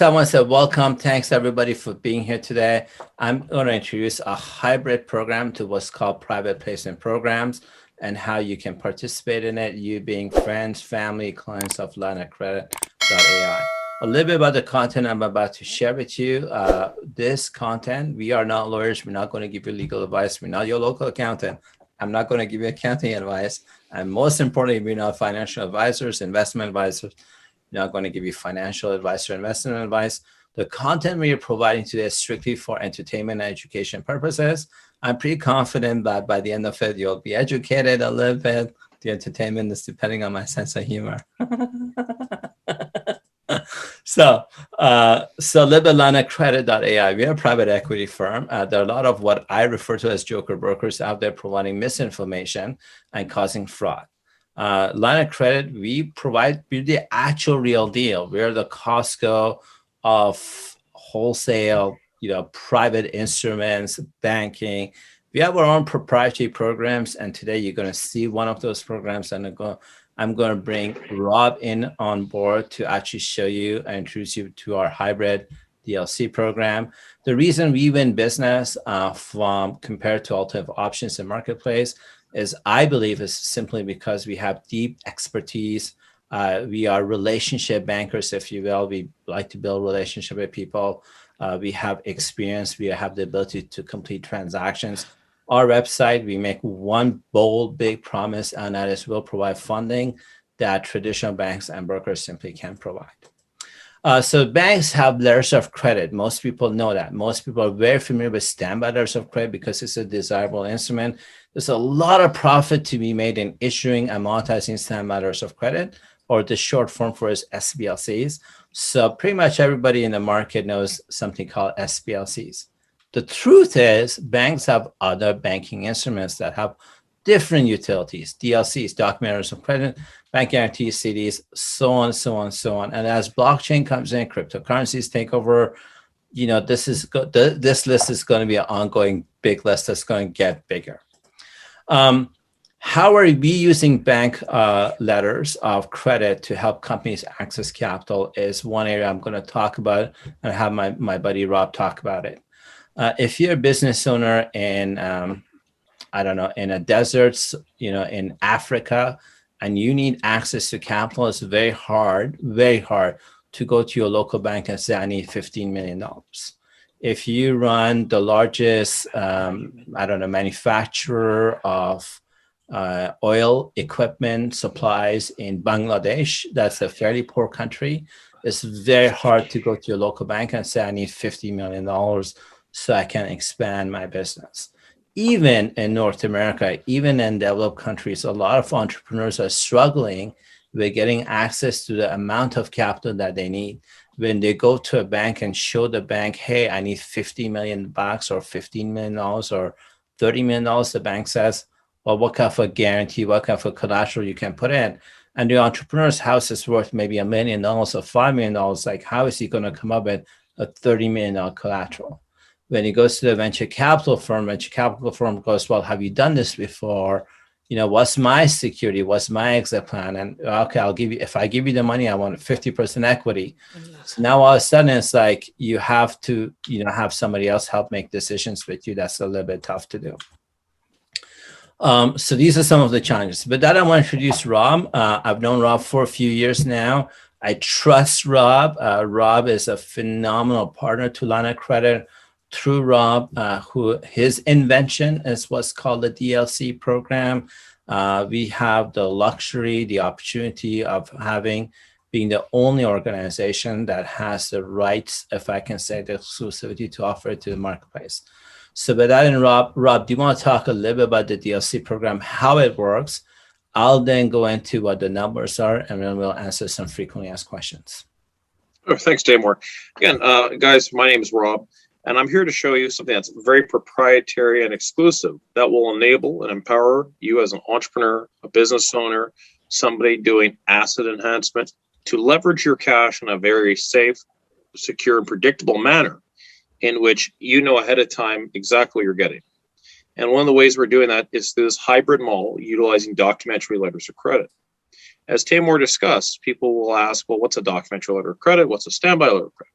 Someone said, welcome. Thanks everybody for being here today. I'm going to introduce a hybrid program to what's called private placement programs and how you can participate in it, you being friends, family, clients of linecredit.ai. A little bit about the content I'm about to share with you. This content, we are not lawyers. We're not going to give you legal advice. We're not your local accountant. I'm not going to give you accounting advice. And most importantly, we're not financial advisors, investment advisors. Not going to give you financial advice or investment advice. The content we are providing today is strictly for entertainment and education purposes. I'm pretty confident that by the end of it, you'll be educated a little bit. The entertainment is depending on my sense of humor. So LiberaLineCredit.ai, we're a private equity firm. There are a lot of what I refer to as joker brokers out there providing misinformation and causing fraud. Line of credit, we're the actual real deal. We're the Costco of wholesale, private instruments, banking. We have our own proprietary programs, and today you're going to see one of those programs. And I'm going to bring Rob in on board to actually show you and introduce you to our hybrid DLC program. The reason we win business compared to alternative options in marketplace is, I believe, is simply because we have deep expertise. We are relationship bankers, if you will. We like to build relationship with people. We have experience. We have the ability to complete transactions. Our website, we make one bold, big promise, and that is we'll provide funding that traditional banks and brokers simply can't provide. So banks have letters of credit. Most people know that. Most people are very familiar with standby letters of credit because it's a desirable instrument. There's a lot of profit to be made in issuing and monetizing standby letters of credit, or the short form for is SBLCs. So pretty much everybody in the market knows something called SBLCs. The truth is banks have other banking instruments that have different utilities, DLCs, document letters of credit, bank guarantees, CDs, so on, so on, so on. And as blockchain comes in, cryptocurrencies take over, this list is going to be an ongoing big list that's going to get bigger. How are we using bank letters of credit to help companies access capital is one area I'm going to talk about and have my buddy Rob talk about it. If you're a business owner in, I don't know, in a desert, in Africa, and you need access to capital, it's very hard to go to your local bank and say, I need $15 million. If you run the largest, manufacturer of oil equipment supplies in Bangladesh, that's a fairly poor country, it's very hard to go to your local bank and say, I need $50 million so I can expand my business. Even in North America, even in developed countries, a lot of entrepreneurs are struggling with getting access to the amount of capital that they need. When they go to a bank and show the bank, hey, I need $50 million or $15 million or $30 million, the bank says, well, what kind of a guarantee, what kind of a collateral you can put in? And the entrepreneur's house is worth maybe $1 million or $5 million. Like, how is he going to come up with a $30 million collateral? When he goes to the venture capital firm goes, well, have you done this before? What's my security? What's my exit plan? And okay, I'll give you, if I give you the money, I want 50% equity. So now all of a sudden it's like you have to, have somebody else help make decisions with you. That's a little bit tough to do. So these are some of the challenges. But that I want to introduce Rob. I've known Rob for a few years now. I trust Rob. Rob is a phenomenal partner to Line of Credit. Through Rob, who his invention is what's called the DLC program. We have the luxury, the opportunity of being the only organization that has the rights, if I can say, the exclusivity to offer it to the marketplace. So with that, and Rob, do you want to talk a little bit about the DLC program, how it works? I'll then go into what the numbers are, and then we'll answer some frequently asked questions. Oh, thanks, Taimour. Again, guys, my name is Rob. And I'm here to show you something that's very proprietary and exclusive that will enable and empower you as an entrepreneur, a business owner, somebody doing asset enhancement to leverage your cash in a very safe, secure, and predictable manner in which you know ahead of time exactly what you're getting. And one of the ways we're doing that is through this hybrid model utilizing documentary letters of credit. As Taimour discussed, people will ask, well, what's a documentary letter of credit? What's a standby letter of credit?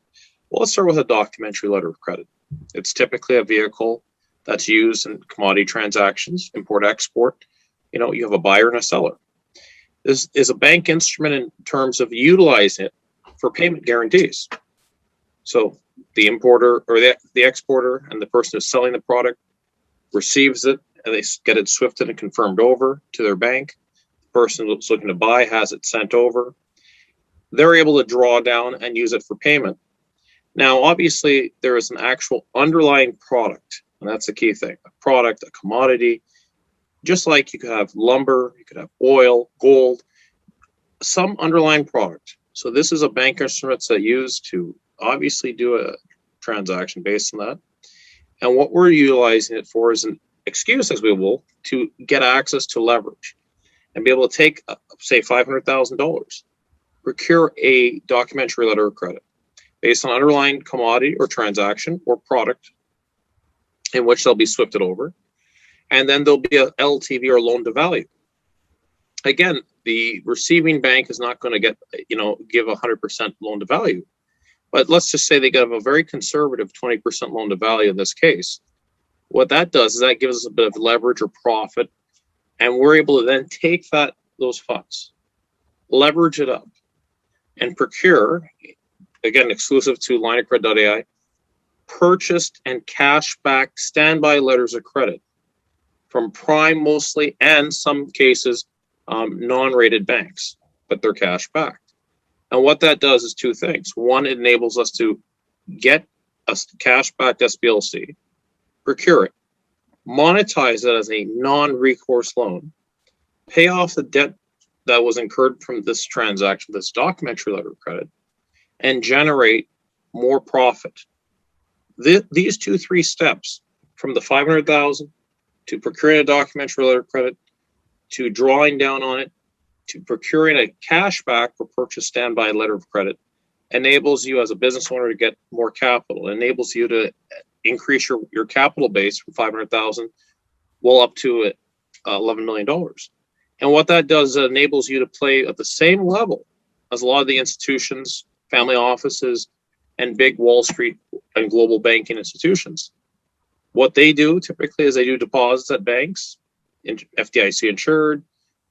Well, let's start with a documentary letter of credit. It's typically a vehicle that's used in commodity transactions, import-export. You have a buyer and a seller. This is a bank instrument in terms of utilizing it for payment guarantees. So the importer or the exporter and the person who's selling the product receives it, and they get it swifted and confirmed over to their bank. The person that's looking to buy has it sent over. They're able to draw down and use it for payment. Now, obviously, there is an actual underlying product, and that's the key thing. A product, a commodity, just like you could have lumber, you could have oil, gold, some underlying product. So this is a bank instrument that's used to obviously do a transaction based on that. And what we're utilizing it for is an excuse, as we will, to get access to leverage and be able to take, say, $500,000, procure a documentary letter of credit based on underlying commodity or transaction or product in which they'll be swifted over. And then there'll be a LTV or loan to value. Again, the receiving bank is not going to give 100% loan to value. But let's just say they give a very conservative 20% loan to value in this case. What that does is that gives us a bit of leverage or profit, and we're able to then take those funds, leverage it up, and procure, again, exclusive to lineofcredit.ai, purchased and cash back standby letters of credit from prime mostly, and some cases non-rated banks, but they're cash backed. And what that does is two things. One, it enables us to get a cash-backed SBLC, procure it, monetize it as a non-recourse loan, pay off the debt that was incurred from this transaction, this documentary letter of credit, and generate more profit. These 2-3 steps, from the $500,000 to procuring a documentary letter of credit, to drawing down on it, to procuring a cashback for purchase standby letter of credit, enables you as a business owner to get more capital, enables you to increase your capital base from $500,000 well up to $11 million. And what that does is it enables you to play at the same level as a lot of the institutions, family offices, and big Wall Street and global banking institutions. What they do typically is they do deposits at banks, FDIC insured,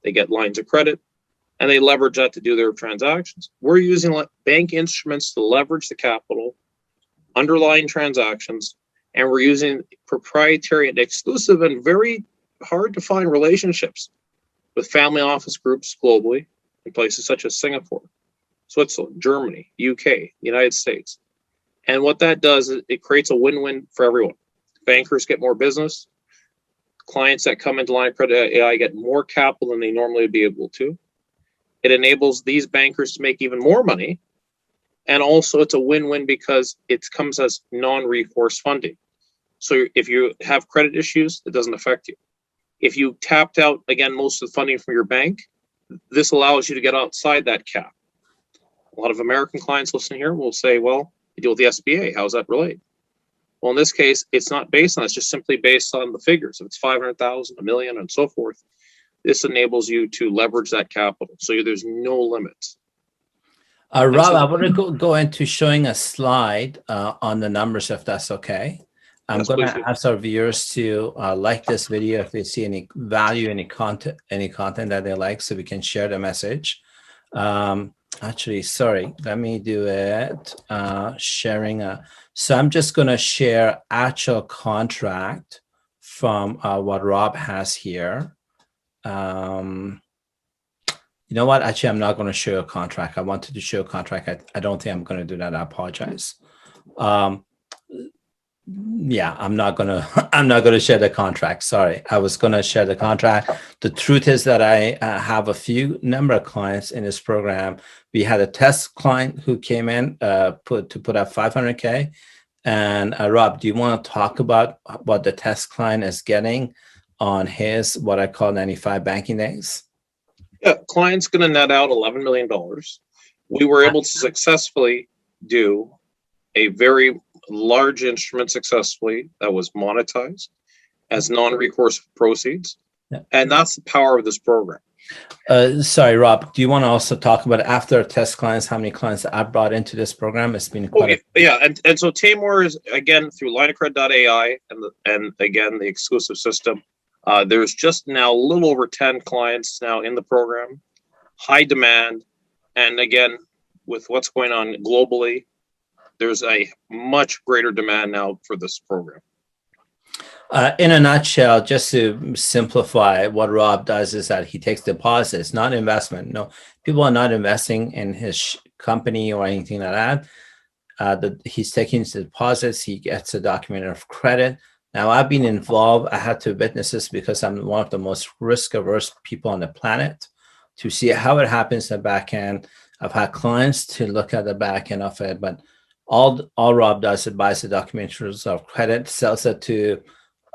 they get lines of credit, and they leverage that to do their transactions. We're using bank instruments to leverage the capital, underlying transactions, and we're using proprietary and exclusive and very hard to find relationships with family office groups globally in places such as Singapore, Switzerland, Germany, UK, United States. And what that does is it creates a win-win for everyone. Bankers get more business. Clients that come into Line of Credit AI get more capital than they normally would be able to. It enables these bankers to make even more money. And also it's a win-win because it comes as non-recourse funding. So if you have credit issues, it doesn't affect you. If you tapped out, again, most of the funding from your bank, this allows you to get outside that cap. A lot of American clients listening here will say, well, you deal with the SBA. How does that relate? Well, in this case, it's not based on, it's just simply based on the figures. If it's 500,000, a million, and so forth, this enables you to leverage that capital. So there's no limits. Rob, I want to go into showing a slide on the numbers, if that's okay. I'm going to ask our viewers to like this video if they see any value, any content that they like, so we can share the message. Actually, sorry, let me do it. Sharing. So I'm just going to share actual contract from what Rob has here. You know what? Actually, I'm not going to show a contract. I wanted to show a contract. I don't think I'm going to do that. I apologize. Yeah, I'm not gonna share the contract. Sorry, I was gonna share the contract. The truth is that I have a number of clients in this program. We had a test client who came in put up 500K. And Rob, do you want to talk about what the test client is getting on his what I call 95 banking days? Yeah, client's gonna net out $11 million. We were able to successfully do a very large instrument successfully that was monetized as non-recourse proceeds. Yeah. And that's the power of this program. Sorry, Rob, do you want to also talk about after test clients, how many clients I brought into this program? It's been quite yeah. And so Taimour is, again, through lineofcredit.ai and again, the exclusive system. There's just now a little over 10 clients now in the program, high demand. And again, with what's going on globally, there's a much greater demand now for this program. In a nutshell, just to simplify, what Rob does is that he takes deposits, not investment. No, people are not investing in his company or anything like that. He's taking his deposits. He gets a document of credit. Now, I've been involved. I had to witness this because I'm one of the most risk-averse people on the planet to see how it happens in the back end. I've had clients to look at the back end of it, but all Rob does is buys the documentaries of credit, sells it to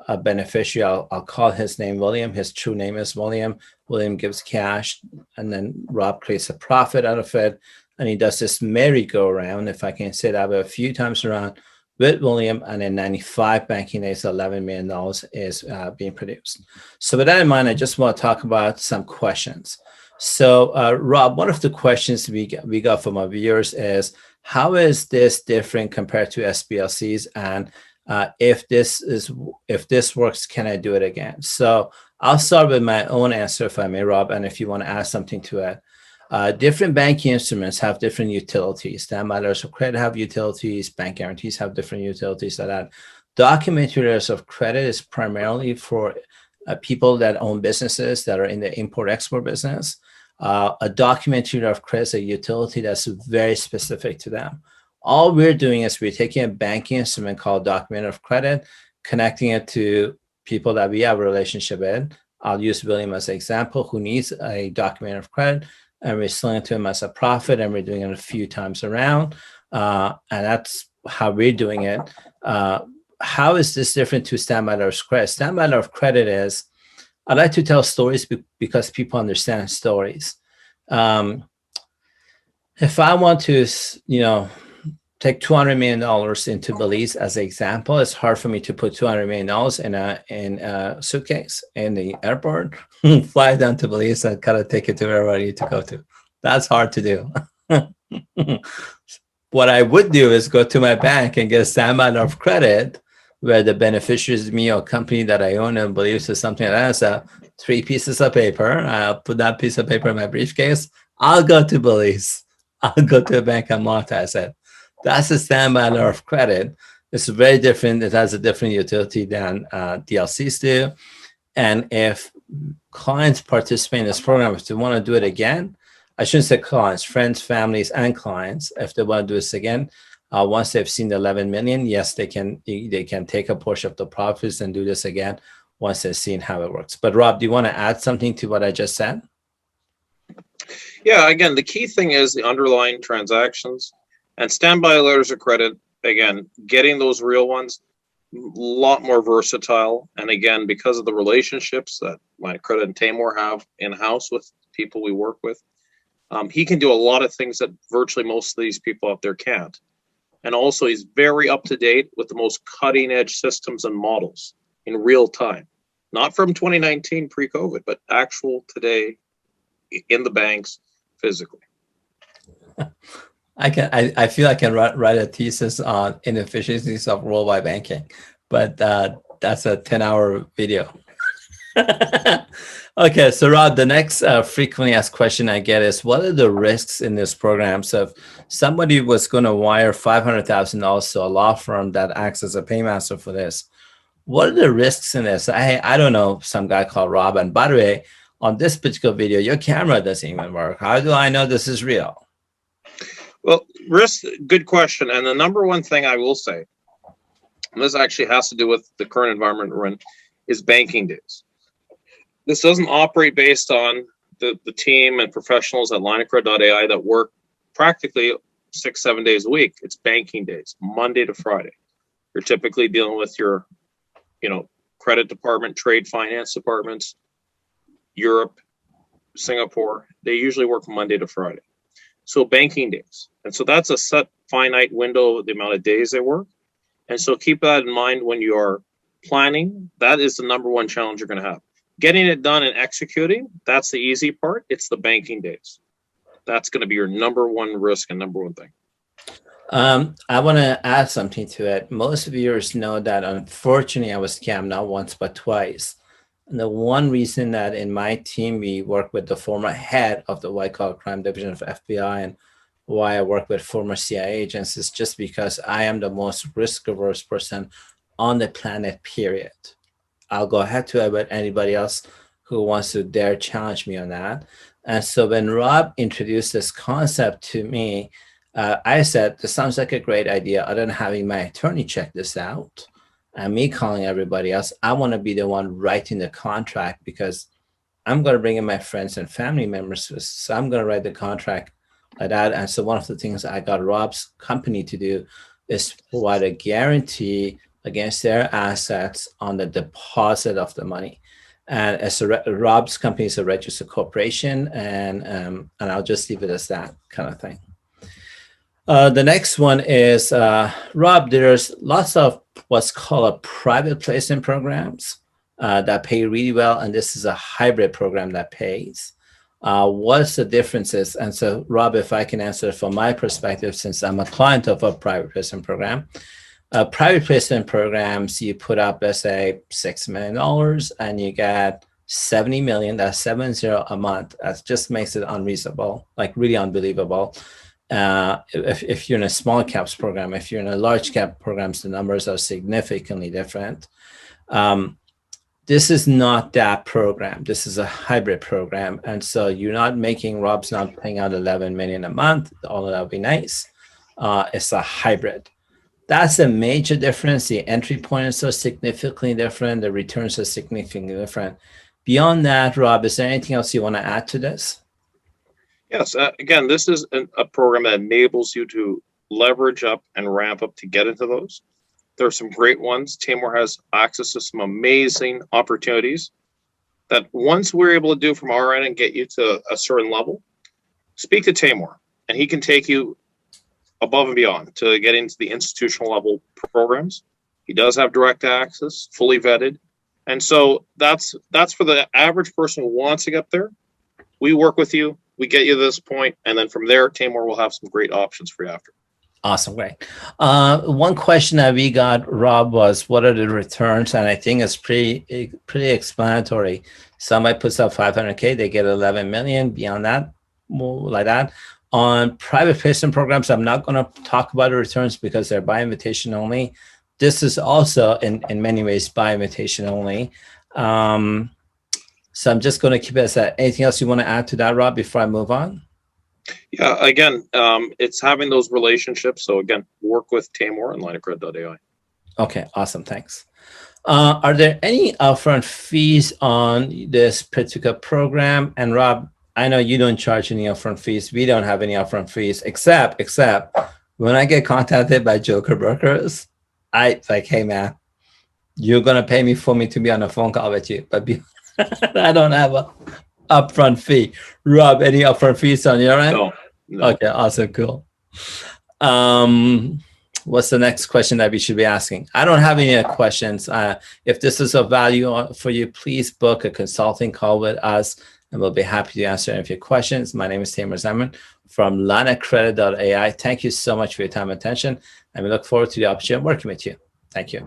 a beneficiary. I'll call his name William. His true name is William. William gives cash, and then Rob creates a profit out of it. And he does this merry-go-round, if I can say that, a few times around with William. And in 95 banking days, $11 million is being produced. So with that in mind, I just want to talk about some questions. So Rob, one of the questions we got from our viewers is, how is this different compared to SBLCs? And if this works, can I do it again? So I'll start with my own answer, if I may, Rob, and if you want to add something to it. Different banking instruments have different utilities. Standby letters of credit have utilities. Bank guarantees have different utilities than that. Documentary letters of credit is primarily for people that own businesses that are in the import-export business. A documentary letter of credit is a utility that's very specific to them. All we're doing is we're taking a banking instrument called document of credit, connecting it to people that we have a relationship with. I'll use William as an example, who needs a document of credit, and we're selling it to him as a profit, and we're doing it a few times around. And that's how we're doing it. How is this different to standby letter of credit? Standby letter of credit is, I like to tell stories because people understand stories. If I want to, take $200 million into Belize as an example, it's hard for me to put $200 million in a suitcase in the airport, fly down to Belize and kind of take it to wherever I need to go to. That's hard to do. What I would do is go to my bank and get a standby letter of credit where the beneficiary is me or company that I own and believes is something like that. So 3 pieces of paper. I'll put that piece of paper in my briefcase. I'll go to Belize. I'll go to a bank and monetize it. That's a standby letter of credit. It's very different. It has a different utility than DLCs do. And if clients participate in this program, if they want to do it again, I shouldn't say clients, friends, families, and clients, if they want to do this again, once they've seen the 11 million, yes, they can take a portion of the profits and do this again once they've seen how it works. But Rob, do you want to add something to what I just said? Yeah, again, the key thing is the underlying transactions and standby letters of credit. Again, getting those real ones, a lot more versatile. And again, because of the relationships that Moneycredit and Taimour have in-house with people we work with, he can do a lot of things that virtually most of these people out there can't. And also, he's very up to date with the most cutting edge systems and models in real time, not from 2019 pre-COVID, but actual today in the banks physically. I feel I can write a thesis on inefficiencies of worldwide banking, but that's a 10-hour video. Okay, so Rob, the next frequently asked question I get is, what are the risks in this program? So if somebody was going to wire $500,000 to a law firm that acts as a paymaster for this, what are the risks in this? I don't know some guy called Rob, and by the way, on this particular video, your camera doesn't even work. How do I know this is real? Well, risk, good question. And the number one thing I will say, and this actually has to do with the current environment we're in, is banking days. This doesn't operate based on the team and professionals at lineofcredit.ai that work practically 6-7 days a week. It's banking days, Monday to Friday. You're typically dealing with your, credit department, trade finance departments, Europe, Singapore. They usually work Monday to Friday. So banking days. And so that's a set finite window of the amount of days they work. And so keep that in mind when you are planning. That is the number one challenge you're going to have. Getting it done and executing, that's the easy part. It's the banking days. That's going to be your number one risk and number one thing. I want to add something to it. Most viewers know that unfortunately I was scammed not once but twice. And the one reason that in my team we work with the former head of the white collar crime division of FBI, and why I work with former CIA agents, is just because I am the most risk averse person on the planet, period. I'll go ahead to it with anybody else who wants to dare challenge me on that. And so when Rob introduced this concept to me, I said, this sounds like a great idea. Other than having my attorney check this out and me calling everybody else, I want to be the one writing the contract, because I'm going to bring in my friends and family members. So I'm going to write the contract like that. And so one of the things I got Rob's company to do is provide a guarantee against their assets on the deposit of the money. And as Rob's company is a registered corporation, and I'll just leave it as that kind of thing. The next one is, Rob, there's lots of what's called a private placement programs that pay really well, and this is a hybrid program that pays. What's the differences? And so, Rob, if I can answer from my perspective, since I'm a client of a private placement program, private placement programs, you put up, let's say, $6 million, and you get 70 million, that's 70 a month. That just makes it unreasonable, like really unbelievable. If you're in a small caps program, if you're in a large cap programs, the numbers are significantly different. This is not that program. This is a hybrid program. And so you're not making, Rob's not paying out 11 million a month, although that would be nice. It's a hybrid. That's a major difference. The entry point is so significantly different. The returns are significantly different. Beyond that, Rob, is there anything else you want to add to this? Yes. Again, this is a program that enables you to leverage up and ramp up to get into those. There are some great ones. Taimour has access to some amazing opportunities that once we're able to do from our end and get you to a certain level, speak to Taimour, and he can take you above and beyond to get into the institutional level programs. He does have direct access, fully vetted. And so that's for the average person who wants to get there. We work with you. We get you to this point, and then from there, Taimour will have some great options for you after. Awesome, great. One question that we got, Rob, was what are the returns? And I think it's pretty explanatory. Somebody puts up 500K, they get 11 million. Beyond that, more like that. On private placement programs, I'm not going to talk about the returns because they're by invitation only. This is also in many ways by invitation only. So I'm just going to keep it as that. Anything else you want to add to that, Rob, before I move on? Yeah, again, it's having those relationships. So again, work with Taimour and lineofcredit.ai. Okay, awesome. Thanks. Are there any upfront fees on this particular program? And Rob, I know you don't charge any upfront fees. We don't have any upfront fees, except when I get contacted by Joker brokers, I like, hey man, you're going to pay me for me to be on a phone call with you, but I don't have a upfront fee. Rob, any upfront fees on your end? No. Okay, awesome, cool. What's the next question that we should be asking? I don't have any questions. If this is of value for you, please book a consulting call with us, and we'll be happy to answer any of your questions. My name is Taimour Zaman from lineofcredit.ai. Thank you so much for your time and attention, and we look forward to the opportunity of working with you. Thank you.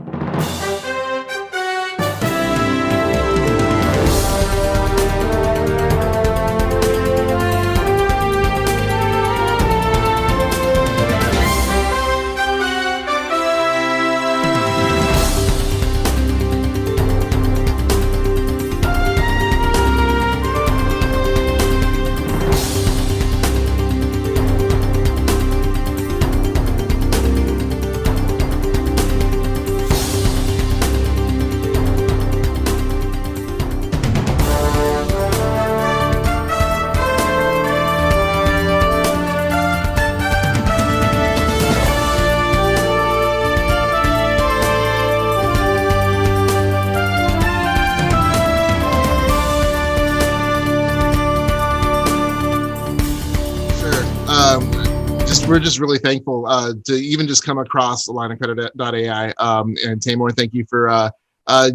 We're just really thankful to even just come across lineofcredit.ai. And Taimour, thank you for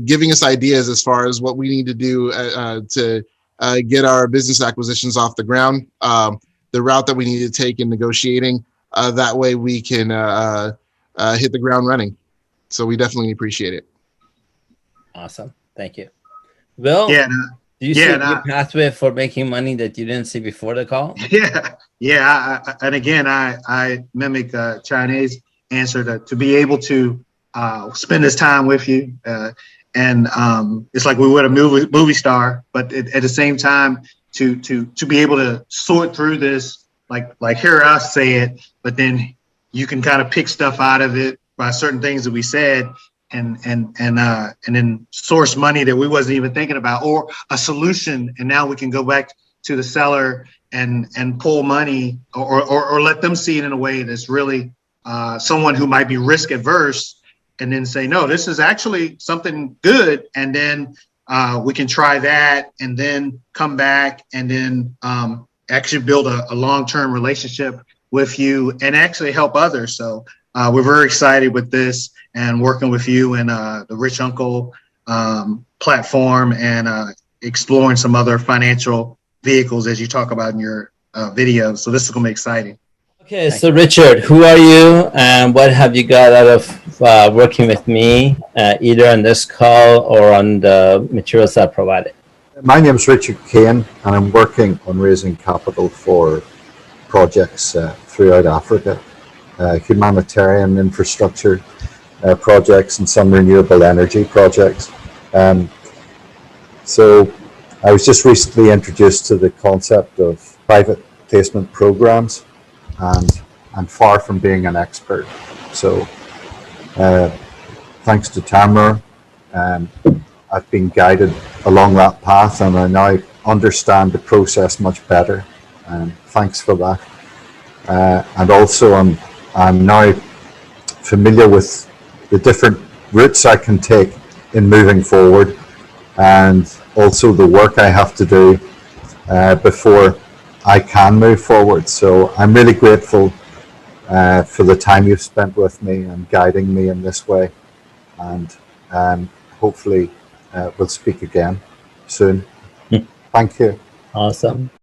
giving us ideas as far as what we need to do to get our business acquisitions off the ground, the route that we need to take in negotiating. That way we can hit the ground running. So we definitely appreciate it. Awesome. Thank you. Will, Yeah, do you see a new pathway for making money that you didn't see before the call? Yeah. And again, I mimic Chinese answer to be able to spend this time with you. And it's like we were a movie star, but at the same time, to be able to sort through this, like hear us say it, but then you can kind of pick stuff out of it by certain things that we said, and then source money that we wasn't even thinking about, or a solution, and now we can go back to the seller and pull money, or let them see it in a way that's really someone who might be risk adverse, and then say, no, this is actually something good, and then we can try that, and then come back, and then actually build a long-term relationship with you and actually help others. So we're very excited with this and working with you and the Rich Uncle platform, and exploring some other financial vehicles as you talk about in your video. So this is going to be exciting. Okay, so Richard, who are you and what have you got out of working with me, either on this call or on the materials I provided? My name is Richard Kane, and I'm working on raising capital for projects throughout Africa, humanitarian infrastructure projects and some renewable energy projects. So I was just recently introduced to the concept of private placement programs, and I'm far from being an expert. So thanks to Taimour, I've been guided along that path, and I now understand the process much better. Thanks for that. And also I'm now familiar with the different routes I can take in moving forward, and also the work I have to do before I can move forward. So I'm really grateful for the time you've spent with me and guiding me in this way, and hopefully we'll speak again soon. Thank you. Awesome.